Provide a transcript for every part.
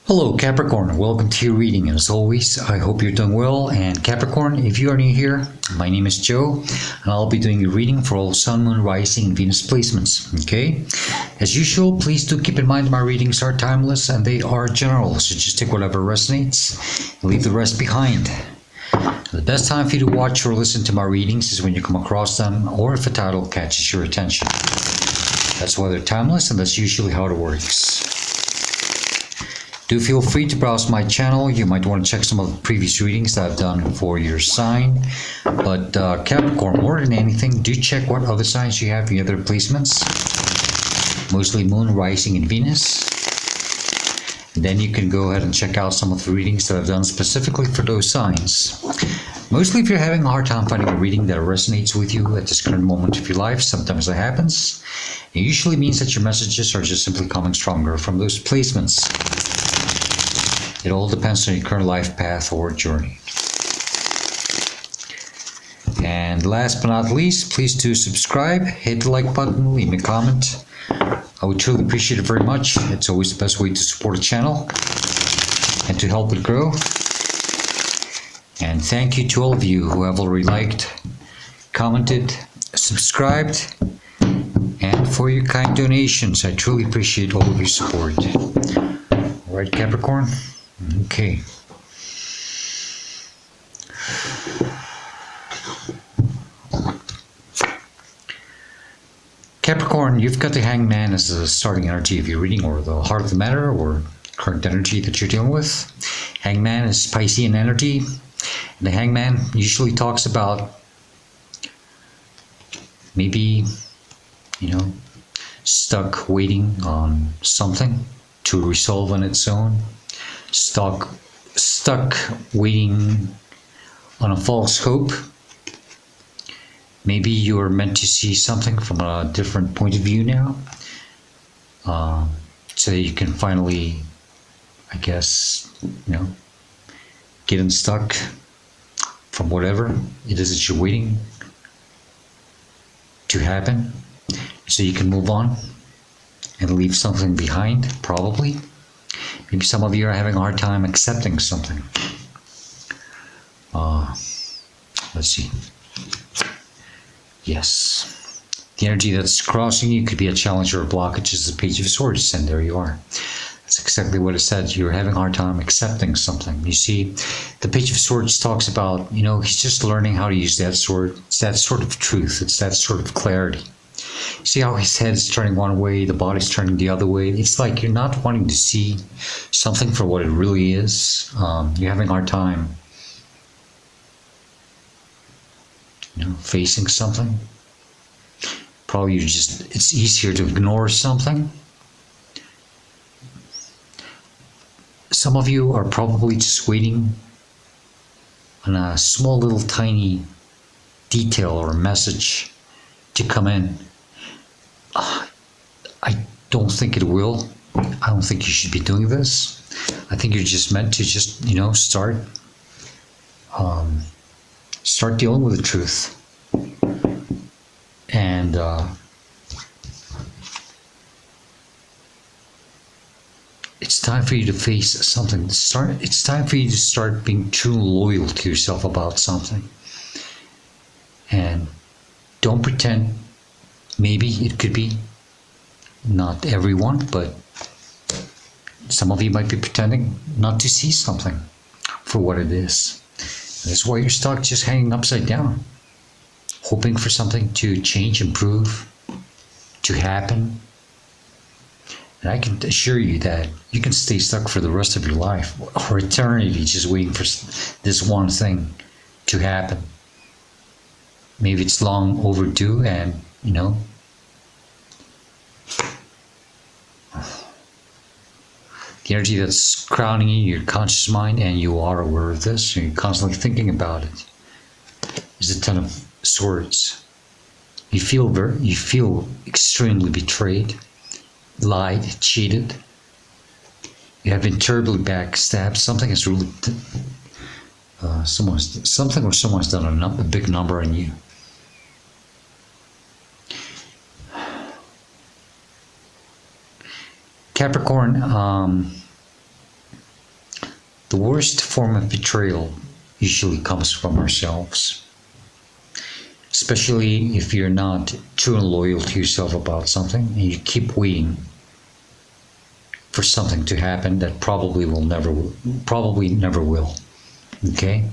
Hello Capricorn, welcome to your reading, and as always I hope you're doing well. And Capricorn, if you are new here, my name is Joe and I'll be doing your reading for all Sun, Moon, Rising and Venus placements. Okay, as usual, please do keep in mind my readings are timeless and they are general, so just take whatever resonates and leave the rest behind. The best time for you to watch or listen to my readings is when you come across them or if a title catches your attention. That's why they're timeless and that's usually how it works. Do feel free to browse my channel. You might want to check some of the previous readings that I've done for your sign. But Capricorn, more than anything, do check what other signs you have in other placements. Mostly Moon, Rising, and Venus. And then you can go ahead and check out some of the readings that I've done specifically for those signs. Mostly if you're having a hard time finding a reading that resonates with you at this current moment of your life, sometimes that happens. It usually means that your messages are just simply coming stronger from those placements. It all depends on your current life path or journey. And last but not least, please do subscribe, hit the like button, leave me a comment. I would truly appreciate it very much. It's always the best way to support a channel and to help it grow. And thank you to all of you who have already liked, commented, subscribed, and for your kind donations. I truly appreciate all of your support. All right, Capricorn? Okay. Capricorn, you've got the Hangman as the starting energy of your reading, or the heart of the matter, or current energy that you're dealing with. Hangman is Piscean energy. And the Hangman usually talks about maybe, stuck waiting on something to resolve on its own. Stuck waiting on a false hope. Maybe you're meant to see something from a different point of view now, so that you can finally, I guess, get unstuck from whatever it is that you're waiting to happen, so you can move on and leave something behind, probably. Maybe some of you are having a hard time accepting something. Let's see. Yes. The energy that's crossing you could be a challenge or a blockage is the Page of Swords, and there you are. That's exactly what it said. You're having a hard time accepting something. You see, the Page of Swords talks about, he's just learning how to use that sword. It's that sort of truth. It's that sort of clarity. See how his head's turning one way, the body's turning the other way. It's like you're not wanting to see something for what it really is. You're having a hard time, facing something. Probably it's easier to ignore something. Some of you are probably just waiting on a small little tiny detail or a message to come in. I don't think it will. I don't think you should be doing this. I think you're just meant to start dealing with the truth. And it's time for you to face something. It's time for you to start being truly loyal to yourself about something. And don't pretend. Maybe it could be not everyone, but some of you might be pretending not to see something for what it is. That's why you're stuck just hanging upside down, hoping for something to change, improve, to happen. And I can assure you that you can stay stuck for the rest of your life or eternity just waiting for this one thing to happen. Maybe it's long overdue and, the energy that's crowning you, your conscious mind, and you are aware of this, and you're constantly thinking about it, is the Ten of Swords. You feel extremely betrayed, lied, cheated. You have been terribly backstabbed. Something has really, someone's done a big number on you. Capricorn, The worst form of betrayal usually comes from ourselves, especially if you're not true and loyal to yourself about something and you keep waiting for something to happen that probably never will. Okay?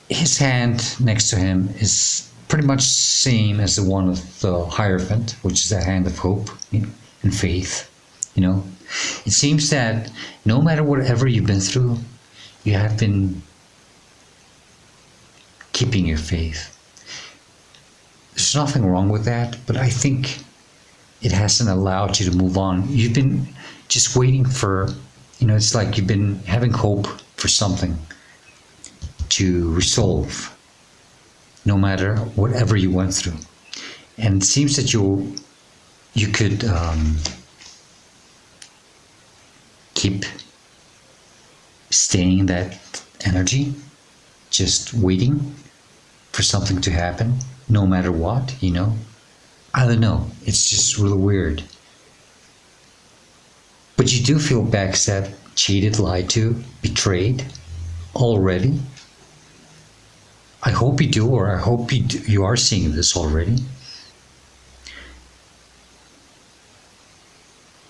His hand next to him is pretty much same as the one of the Hierophant, which is a hand of hope and faith. You know, it seems that no matter whatever you've been through, you have been keeping your faith. There's nothing wrong with that, but I think it hasn't allowed you to move on. You've been just waiting for, it's like you've been having hope for something to resolve, no matter whatever you went through. And it seems that you could keep staying in that energy, just waiting for something to happen, no matter what, I don't know. It's just really weird. But you do feel backstabbed, cheated, lied to, betrayed already. I hope you do, or I hope you are seeing this already.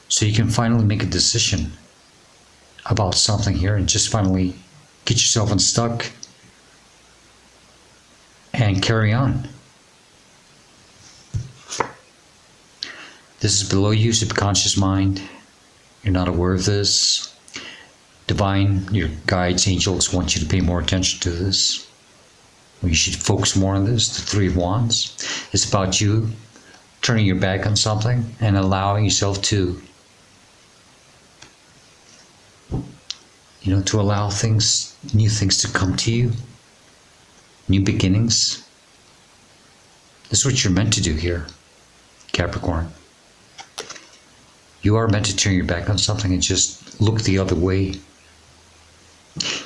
So you can finally make a decision about something here and just finally get yourself unstuck and carry on. This is below you, subconscious mind. You're not aware of this. Divine, your guides, angels want you to pay more attention to this. You should focus more on this. The Three of Wands. It's about you turning your back on something and allowing yourself to, to allow new things to come to you. New beginnings. This is what you're meant to do here, Capricorn. You are meant to turn your back on something and just look the other way.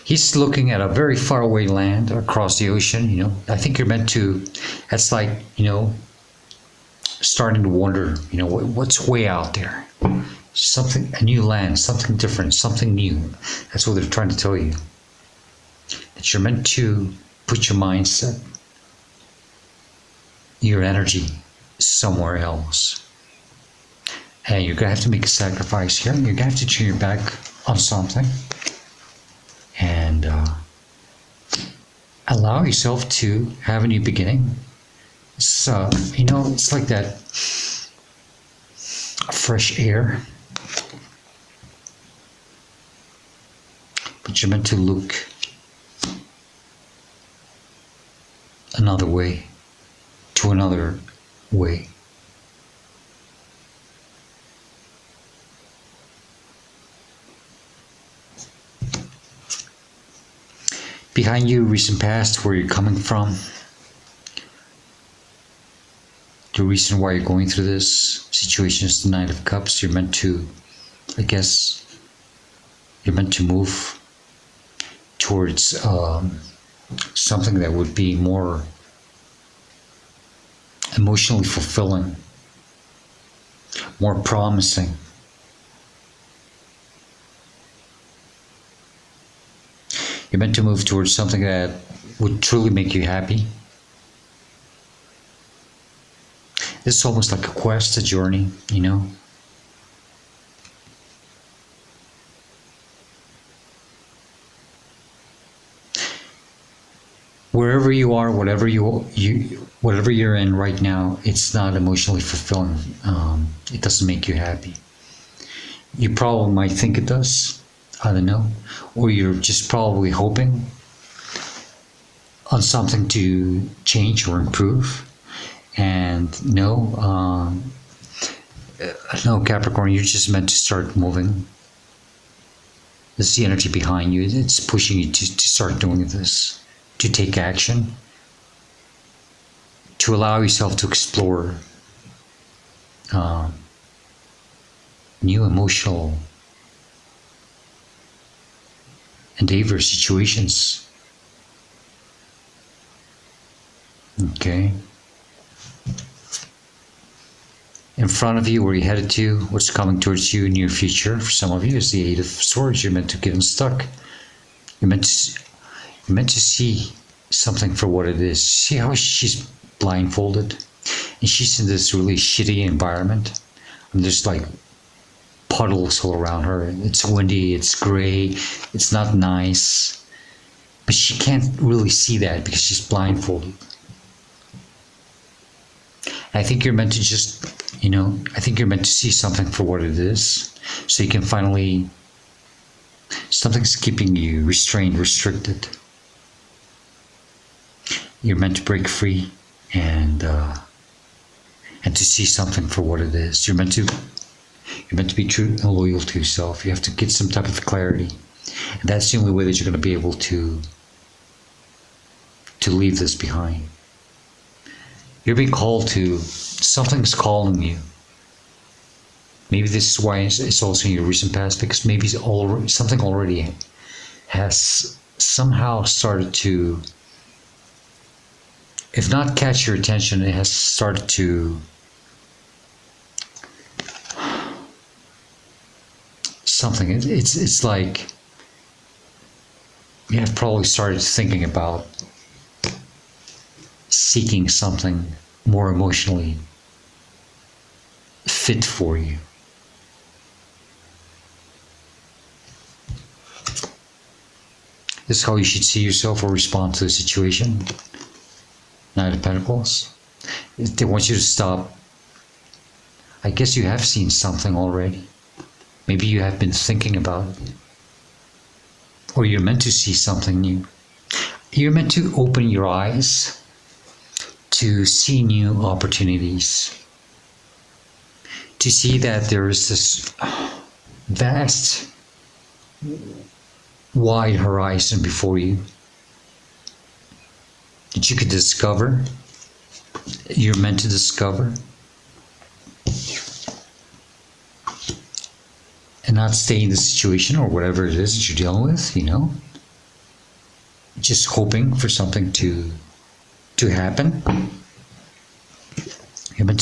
He's looking at a very far away land across the ocean, I think you're meant to, that's like, starting to wonder, what's way out there? Something, a new land, something different, something new. That's what they're trying to tell you. That you're meant to put your mindset, your energy somewhere else. And you're going to have to make a sacrifice here. You're going to have to turn your back on something. And allow yourself to have a new beginning. It's, it's like that fresh air. But you're meant to look another way, to another way. Behind you, recent past, where you're coming from, the reason why you're going through this situation is the Knight of Cups. You're meant to, you're meant to move towards something that would be more emotionally fulfilling, more promising. You're meant to move towards something that would truly make you happy. This is almost like a quest, a journey, Wherever you are, whatever you're in right now, it's not emotionally fulfilling. It doesn't make you happy. You probably might think it does. I don't know. Or you're just probably hoping on something to change or improve. And no, Capricorn, you're just meant to start moving. This is the energy behind you. It's pushing you to start doing this, to take action, to allow yourself to explore new emotional endeavor situations. Okay. In front of you, where you're headed to, what's coming towards you in your future, for some of you, is the Eight of Swords. You're meant to get unstuck. You're meant to see something for what it is. See how she's blindfolded? And she's in this really shitty environment. And there's like puddles all around her. It's windy, it's gray, it's not nice. But she can't really see that because she's blindfolded. I think you're meant to just, I think you're meant to see something for what it is. So you can finally, something's keeping you restrained, restricted. You're meant to break free and to see something for what it is. You're meant to be true and loyal to yourself. You have to get some type of clarity. And that's the only way that you're going to be able to leave this behind. You're being called to, something's calling you. Maybe this is why it's also in your recent past, because maybe something already has somehow started to, if not catch your attention, it has started to something. It's like you have probably started thinking about seeking something more emotionally fit for you. This is how you should see yourself or respond to the situation. Knight of Pentacles. They want you to stop. I guess you have seen something already. Maybe you have been thinking about it. Or you're meant to see something new. You're meant to open your eyes to see new opportunities. To see that there is this vast, wide horizon before you that you could discover. You're meant to discover. And not stay in the situation or whatever it is that you're dealing with, Just hoping for something to happen. You're meant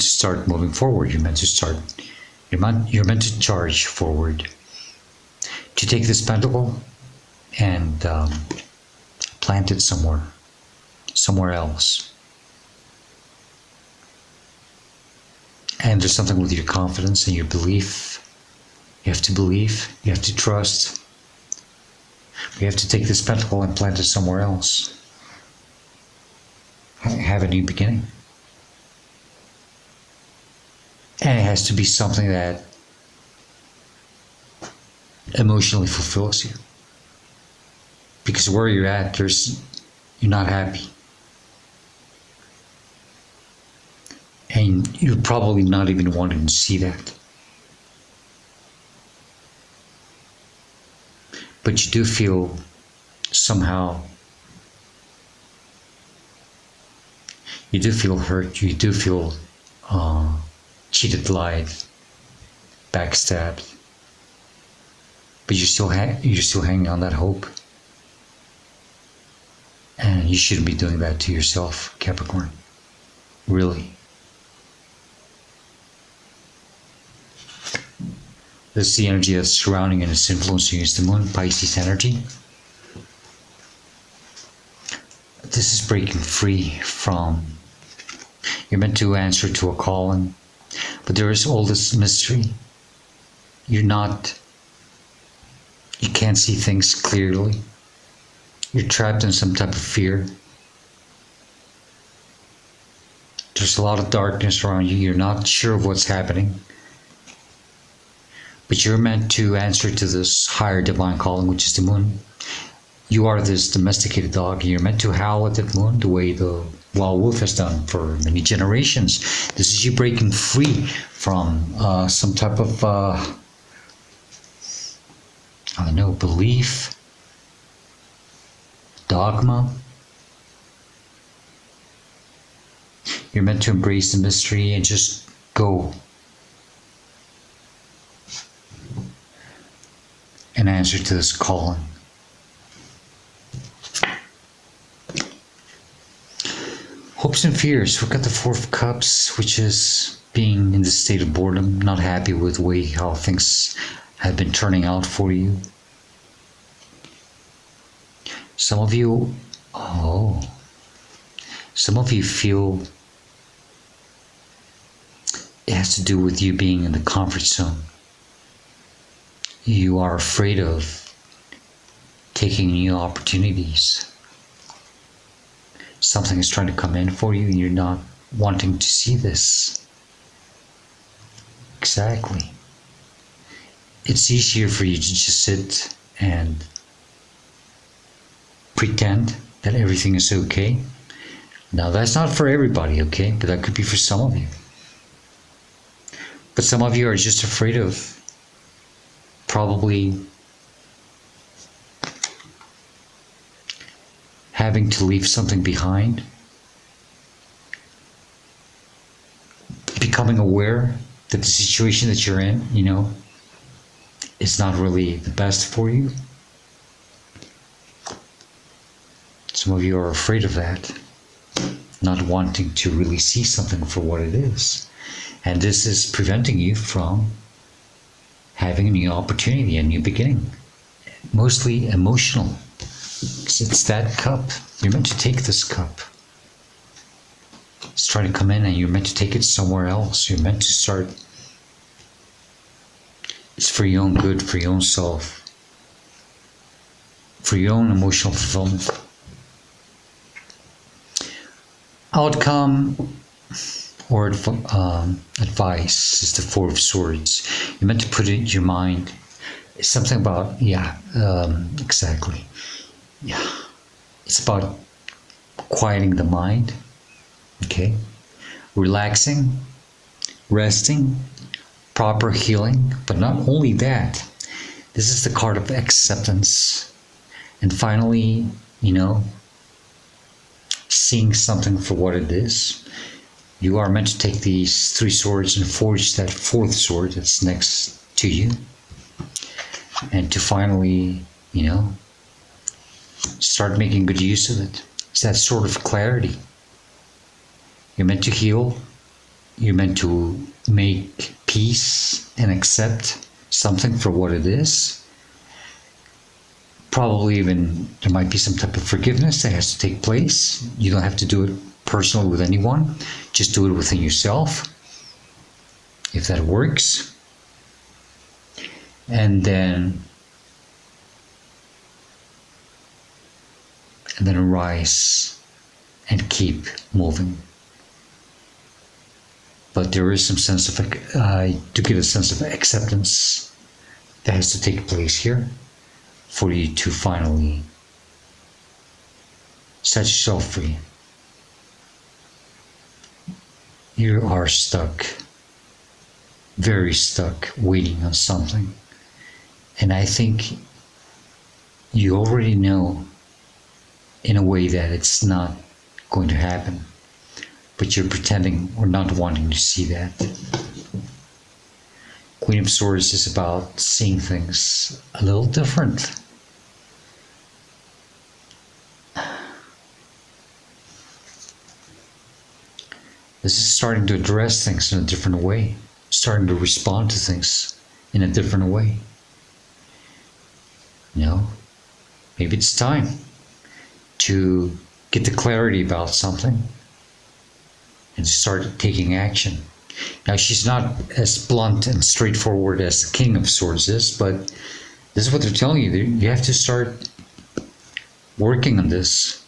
to start moving forward. You're meant to charge forward. To take this pentacle and plant it somewhere else. And there's something with your confidence and your belief. You have to believe, you have to trust. You have to take this pentacle and plant it somewhere else. Have a new beginning. And it has to be something that emotionally fulfills you. Because where you're at, you're not happy. And you're probably not even wanting to see that. But you do feel somehow, you do feel hurt, you do feel cheated, lied, backstabbed. But you're still hanging on that hope. And you shouldn't be doing that to yourself, Capricorn. Really. This is the energy that's surrounding and is influencing you. It's the moon, Pisces energy. This is breaking free from, you're meant to answer to a calling, but there is all this mystery. You can't see things clearly. You're trapped in some type of fear. There's a lot of darkness around you. You're not sure of what's happening. But you're meant to answer to this higher divine calling, which is the moon. You are this domesticated dog, and you're meant to howl at that moon the way the wild wolf has done for many generations. This is you breaking free from some type of, belief, dogma. You're meant to embrace the mystery and just go. And answer to this calling. Hopes and fears. We've got the Four of Cups, which is being in this state of boredom, not happy with the way how things have been turning out for you. Some of you feel it has to do with you being in the comfort zone. You are afraid of taking new opportunities. Something is trying to come in for you and you're not wanting to see this. Exactly. It's easier for you to just sit and pretend that everything is okay. Now that's not for everybody, okay? But that could be for some of you. But some of you are just afraid of probably having to leave something behind, becoming aware that the situation that you're in, is not really the best for you. Some of you are afraid of that, not wanting to really see something for what it is. And this is preventing you from having a new opportunity, a new beginning. Mostly emotional. It's that cup. You're meant to take this cup. It's trying to come in and you're meant to take it somewhere else. You're meant to start. It's for your own good, for your own self, for your own emotional fulfillment. Outcome or advice is the Four of Swords. You're meant to put it in your mind. It's something about, exactly. Yeah. It's about quieting the mind, okay? Relaxing, resting, proper healing, but not only that. This is the card of acceptance. And finally, seeing something for what it is. You are meant to take these three swords and forge that fourth sword that's next to you. And to finally, start making good use of it. It's that sort of clarity. You're meant to heal. You're meant to make peace and accept something for what it is. Probably even there might be some type of forgiveness that has to take place. You don't have to do it personally with anyone. Just do it within yourself, if that works. And then arise and keep moving. But there is some sense of, to get a sense of acceptance that has to take place here for you to finally set yourself free. You are stuck, very stuck, waiting on something. And I think you already know in a way that it's not going to happen. But you're pretending or not wanting to see that. Queen of Swords is about seeing things a little different. This is starting to address things in a different way. Starting to respond to things in a different way. Maybe it's time to get the clarity about something and start taking action. Now, she's not as blunt and straightforward as the King of Swords is, but this is what they're telling you. You have to start working on this.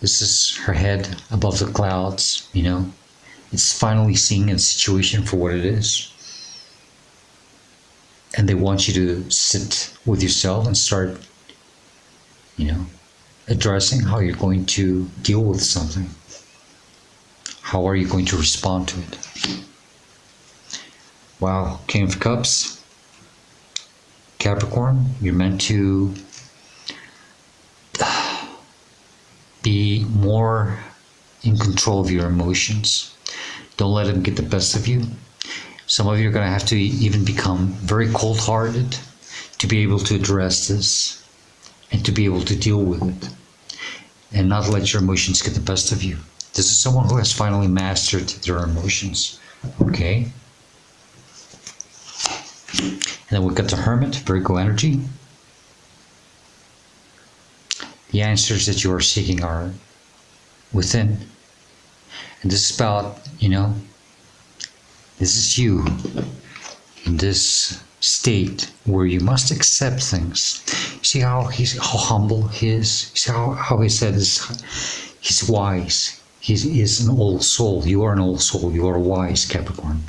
This is her head above the clouds, It's finally seeing a situation for what it is. And they want you to sit with yourself and start, addressing how you're going to deal with something. How are you going to respond to it? Wow, King of Cups. Capricorn, you're meant to be more in control of your emotions. Don't let them get the best of you. Some of you are going to have to even become very cold-hearted to be able to address this and to be able to deal with it and not let your emotions get the best of you. This is someone who has finally mastered their emotions. Okay. And then we've got the Hermit, Virgo energy. The answers that you are seeking are within. And this is about, this is you in this state where you must accept things. See how humble he is? See how he said this? He's wise. He is an old soul. You are an old soul. You are wise, Capricorn.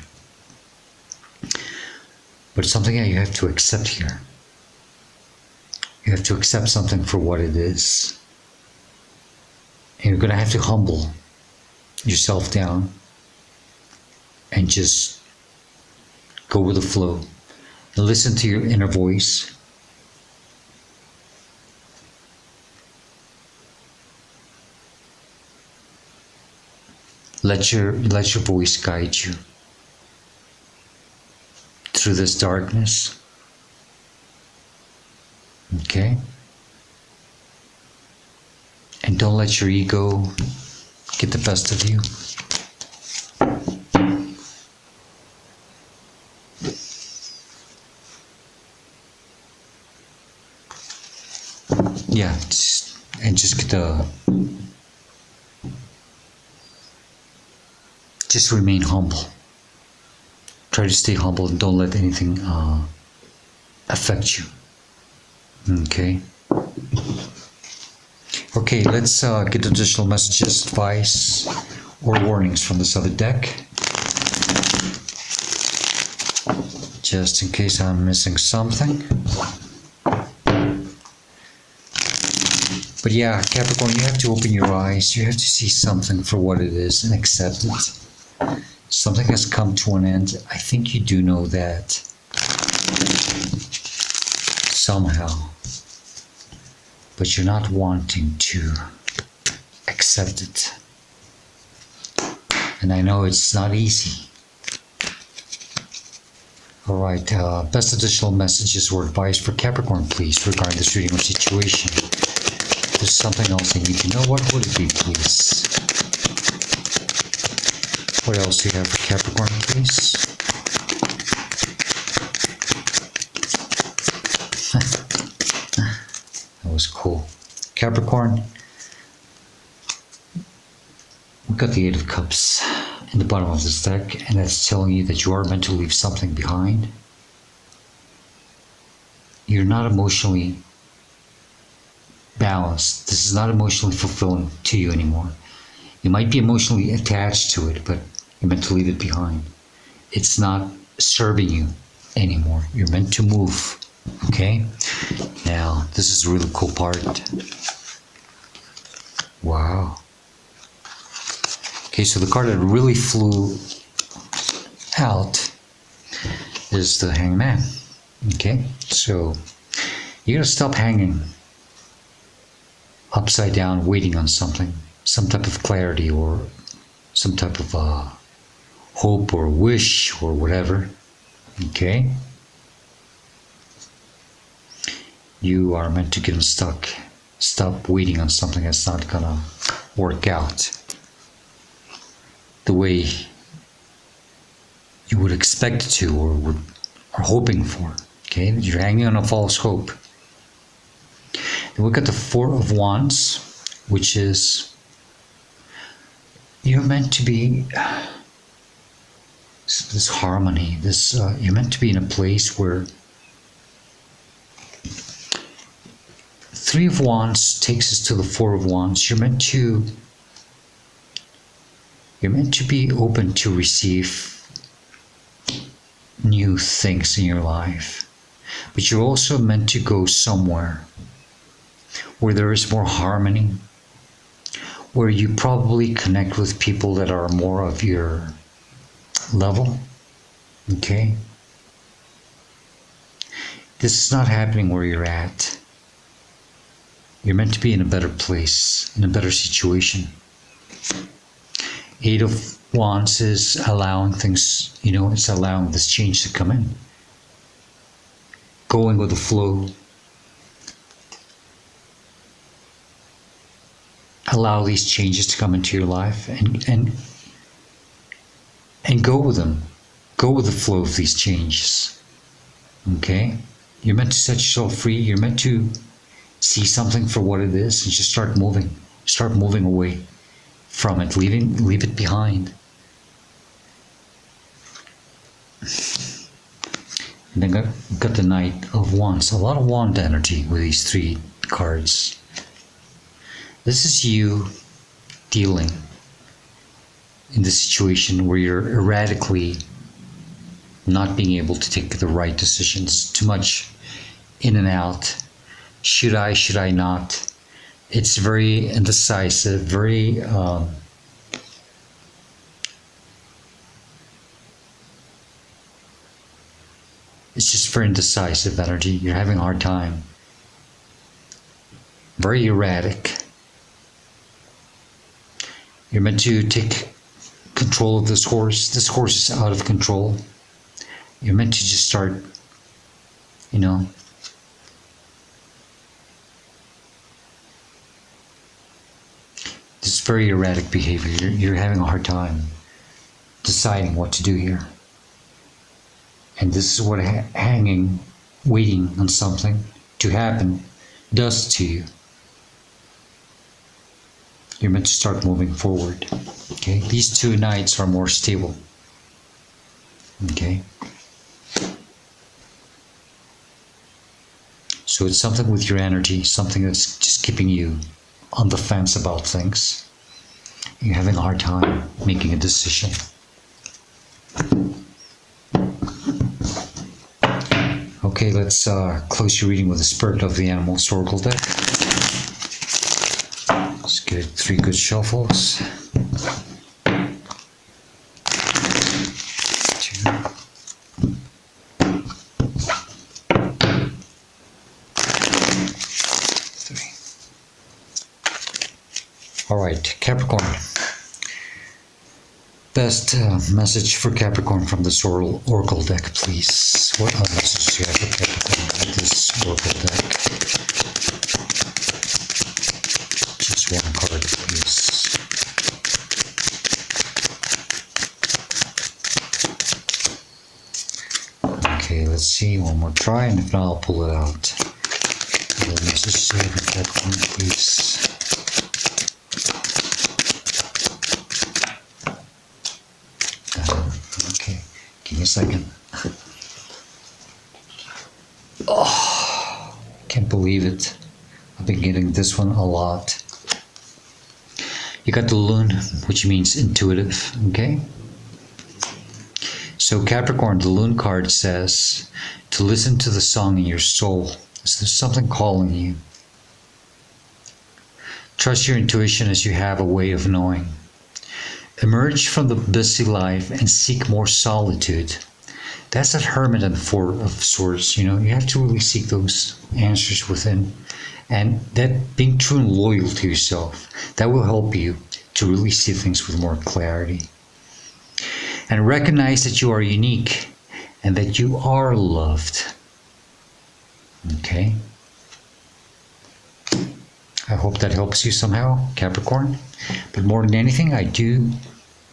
But it's something that you have to accept here. You have to accept something for what it is. And you're going to have to humble yourself down and just go with the flow. And listen to your inner voice. Let your voice guide you through this darkness. Okay? And don't let your ego get the best of you. Yeah, just remain humble. Try to stay humble and don't let anything affect you. Okay. Okay, let's get additional messages, advice, or warnings from this other deck. Just in case I'm missing something. But yeah, Capricorn, you have to open your eyes. You have to see something for what it is and accept it. Something has come to an end. I think you do know that somehow. But you're not wanting to accept it. And I know it's not easy. Alright, best additional messages or advice for Capricorn, please, regarding this reading or situation. There's something else I need to know. What would it be, please? What else do you have for Capricorn, please? That was cool. Capricorn, we've got the Eight of Cups in the bottom of this deck, and that's telling you that you are meant to leave something behind. You're not emotionally balanced. This is not emotionally fulfilling to you anymore. You might be emotionally attached to it, but you're meant to leave it behind. It's not serving you anymore. You're meant to move. Okay? Now, this is a really cool part. Wow. Okay, so the card that really flew out is the Hangman. Okay? So, you gotta stop hanging upside down, waiting on something, some type of clarity or some type of hope or wish or whatever. Okay? You are meant to get unstuck. Stop waiting on something that's not gonna work out the way you would expect it to or are hoping for. Okay? You're hanging on a false hope. Then we got the Four of Wands, which is you're meant to be this harmony. You're meant to be in a place where Three of Wands takes us to the Four of Wands. You're meant to be open to receive new things in your life, but you're also meant to go somewhere where there is more harmony, where you probably connect with people that are more of your level. Okay? This is not happening where you're at. You're meant to be in a better place, in a better situation. Eight of Wands is allowing things, it's allowing this change to come in. Going with the flow. allow these changes to come into your life and go with them. Go with the flow of these changes. Okay? You're meant to set yourself free. You're meant to see something for what it is and just start moving. Start moving away from it. Leave it behind. And then got the Knight of Wands. A lot of wand energy with these three cards. This is you dealing in the situation where you're erratically not being able to take the right decisions. Too much in and out. Should I not? It's very indecisive, very it's just very indecisive energy. You're having a hard time. Very erratic. You're meant to take control of this horse. This horse is out of control. You're meant to just start, this very erratic behavior. You're having a hard time deciding what to do here. And this is what hanging, waiting on something to happen, does to you. You're meant to start moving forward. Okay, these two knights are more stable. Okay. So it's something with your energy, something that's just keeping you on the fence about things. You're having a hard time making a decision. Okay, let's close your reading with the Spirit of the Animals Oracle deck. Let's give it 3 good shuffles. 2. 3. All right, Capricorn. Best message for Capricorn from this Oracle deck, please. What message do you have for Capricorn with this Oracle deck? Just one card, please. Okay, let's see. One more try, and if not, I'll pull it out. What message do you have for Capricorn, please? Give me a second. Oh, can't believe it. I've been getting this one a lot. You got the Loon, which means intuitive, okay? So Capricorn, the Loon card says to listen to the song in your soul. So there's something calling you. Trust your intuition as you have a way of knowing. Emerge from the busy life and seek more solitude. That's that Hermit and 4 of Swords. You have to really seek those answers within. And that being true and loyal to yourself, that will help you to really see things with more clarity. And recognize that you are unique and that you are loved. Okay? I hope that helps you somehow, Capricorn. But more than anything, I do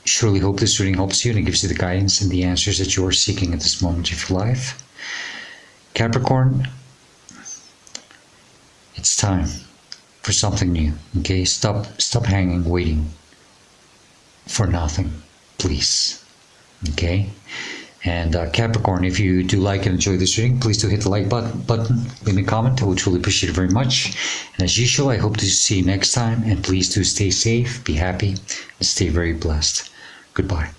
surely hope this reading helps you and it gives you the guidance and the answers that you are seeking at this moment of your life. Capricorn, it's time for something new. Okay, stop hanging, waiting for nothing, please. Okay. And Capricorn, if you do like and enjoy this reading, please do hit the like button, leave me a comment. I would truly appreciate it very much. And as usual, I hope to see you next time. And please do stay safe, be happy, and stay very blessed. Goodbye.